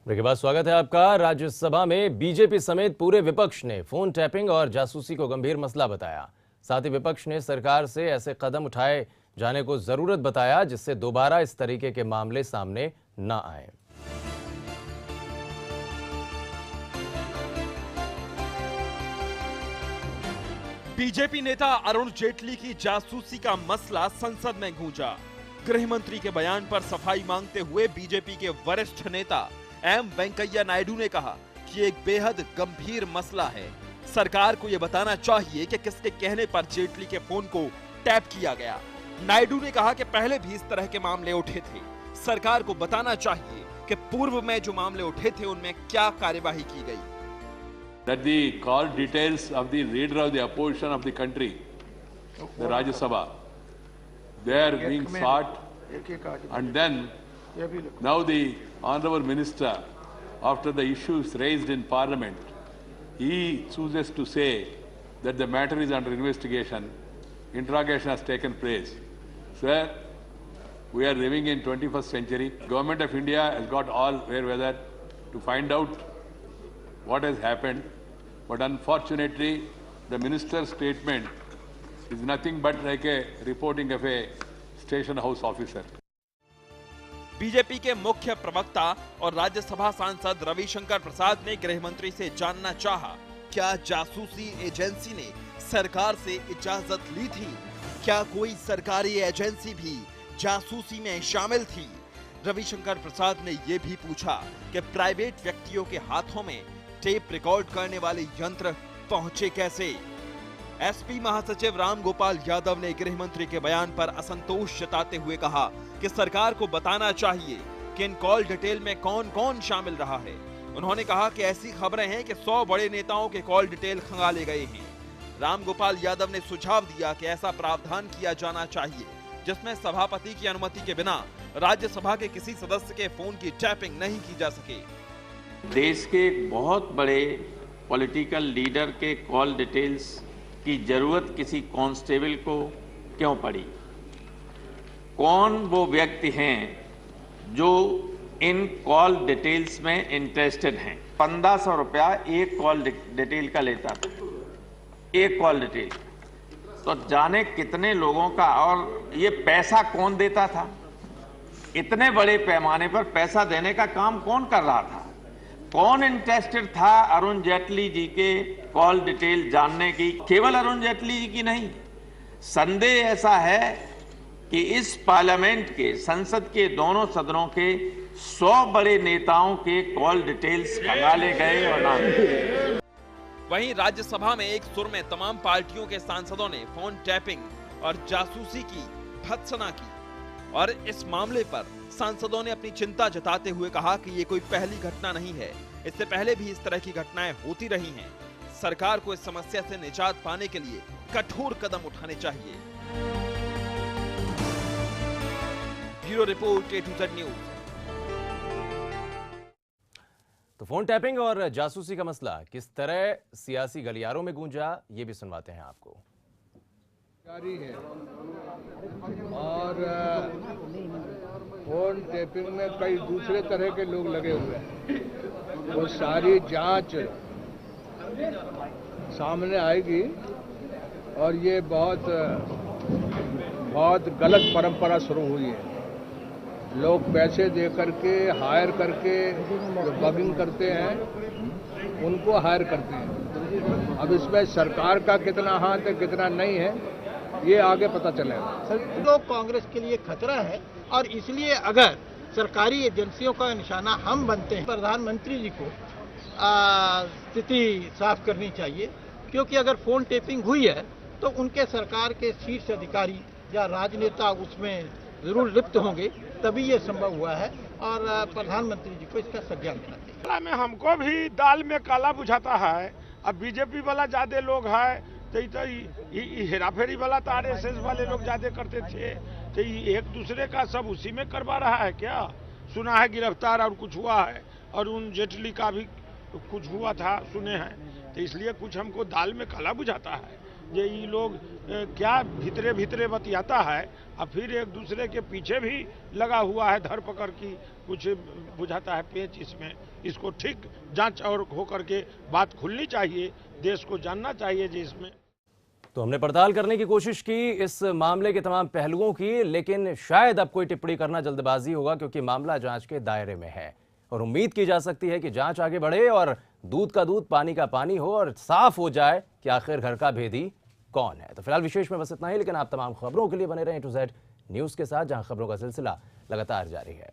Break के बाद स्वागत है आपका। राज्यसभा में बीजेपी समेत पूरे विपक्ष ने फोन टैपिंग और जासूसी को गंभीर मसला बताया। साथ ही विपक्ष ने सरकार से ऐसे कदम उठाए जाने को जरूरत बताया जिससे दोबारा इस तरीके के मामले सामने न आए। बीजेपी नेता अरुण जेटली की जासूसी का मसला संसद में गूंजा। गृह मंत्री के बयान पर सफाई मांगते हुए बीजेपी के वरिष्ठ नेता एम वेंकैया नायडू ने कहा कि एक बेहद गंभीर मसला है। सरकार को यह बताना चाहिए कि किसके कहने पर जेटली के फोन को टैप किया गया। नायडू ने कहा कि पहले भी इस तरह के मामले उठे थे। सरकार को बताना चाहिए कि पूर्व में जो मामले उठे थे उनमें क्या कार्यवाही की गई। That the call details of the leader of the opposition of the country, the Rajya Sabha, they are being sought, and then now the Honourable Minister, after the issues raised in Parliament, he chooses to say that the matter is under investigation, interrogation has taken place. Sir, we are living in 21st century. Government of India has got all wherewithal to find out what has happened, but unfortunately the minister's statement is nothing but like a reporting of a station house officer. BJP के मुख्य प्रवक्ता और राज्यसभा सांसद रविशंकर प्रसाद ने गृह मंत्री से जानना चाहा, क्या जासूसी एजेंसी ने सरकार से इजाजत ली थी? क्या कोई सरकारी एजेंसी भी जासूसी में शामिल थी? रविशंकर प्रसाद ने यह भी पूछा कि प्राइवेट व्यक्तियों के हाथों में टेप रिकॉर्ड करने वाले यंत्र पहुंचे कैसे? एसपी महासचिव राम गोपाल यादव ने गृह मंत्री के बयान पर असंतोष जताते हुए कहा कि सरकार को बताना चाहिए कि इन कॉल डिटेल में कौन कौन शामिल रहा है। उन्होंने कहा कि ऐसी खबरें हैं कि 100 बड़े नेताओं के कॉल डिटेल खंगाले गए हैं। राम गोपाल यादव ने सुझाव दिया कि ऐसा प्रावधान किया जाना चाहिए जिसमें सभापति की अनुमति के बिना राज्यसभा के किसी सदस्य के फोन की टैपिंग नहीं की जा सके। देश के बहुत बड़े पॉलिटिकल लीडर के कॉल डिटेल्स की जरूरत किसी कांस्टेबल को क्यों पड़ी? कौन वो व्यक्ति हैं जो इन कॉल डिटेल्स में इंटरेस्टेड हैं? 1500 रुपया एक कॉल डिटेल का लेता था, एक कॉल डिटेल। तो जाने कितने लोगों का, और ये पैसा कौन देता था? इतने बड़े पैमाने पर पैसा देने का काम कौन कर रहा था? कौन इंटरेस्टेड था अरुण जेटली जी के कॉल डिटेल जानने की? केवल अरुण जेटली जी की नहीं, संदेह ऐसा है कि इस पार्लियामेंट के, संसद के दोनों सदनों के 100 बड़े नेताओं के कॉल डिटेल्स खंगाले गए और ना। वहीं राज्यसभा में एक सुर में तमाम पार्टियों के सांसदों ने फोन टैपिंग और जासूसी की भत्सना की और इस मामले पर सांसदों ने अपनी चिंता जताते हुए कहा कि ये कोई पहली घटना नहीं है, इससे पहले भी इस तरह की घटनाएं होती रही हैं। सरकार को इस समस्या से निजात पाने के लिए कठोर कदम उठाने चाहिए। Bureau report A to Z news. तो फोन टैपिंग और जासूसी का मसला किस तरह सियासी गलियारों में गूंजा, ये भी सुनवाते हैं आपको। जारी है और फोन टैपिंग में कई दूसरे तरह के लोग लगे हुए हैं। वो सारी जांच सामने आएगी और ये बहुत गलत परंपरा शुरू हुई है। लोग पैसे दे करके, हायर करके जो बगिंग करते हैं उनको हायर करते हैं। अब इसमें सरकार का कितना हाथ है कितना नहीं है ये आगे पता चलेगा। लोग कांग्रेस के लिए खतरा है और इसलिए अगर सरकारी एजेंसियों का निशाना हम बनते हैं, प्रधानमंत्री जी को स्थिति साफ करनी चाहिए, क्योंकि अगर फोन टेपिंग हुई है तो उनके सरकार के शीर्ष अधिकारी या राजनेता उसमें जरूर लिप्त होंगे, तभी ये संभव हुआ है और प्रधानमंत्री जी को इसका संज्ञान लेना चाहिए। में हमको भी दाल में काला बुझाता है। अब बीजेपी वाला ज्यादा लोग है तो हेराफेरी वाला तो RSS वाले लोग ज्यादा करते थे, तो एक दूसरे का सब उसी में करवा रहा है क्या? सुना है गिरफ्तार और कुछ हुआ है, और उन जेटली का भी कुछ हुआ था सुने हैं, तो इसलिए कुछ हमको दाल में काला बुझाता है। ये लोग क्या भीतरे भीतरे बतियाता है और फिर एक दूसरे के पीछे भी लगा हुआ है धरपकड़ की, कुछ बुझाता है पेच इसमें। इसको ठीक जांच और होकर के बात खुलनी चाहिए, देश को जानना चाहिए जी इसमें। तो हमने पड़ताल करने की कोशिश की इस मामले के तमाम पहलुओं की, लेकिन शायद अब कोई टिप्पणी करना जल्दबाजी होगा क्योंकि मामला जांच के दायरे में है और उम्मीद की जा सकती है कि जांच आगे बढ़े और दूध का दूध पानी का पानी हो और साफ हो जाए कि आखिर घर का भेदी कौन है। तो फिलहाल विशेष में बस इतना ही, लेकिन आप तमाम खबरों के लिए बने रहें A to Z न्यूज़ के साथ, जहां खबरों का सिलसिला लगातार जारी है।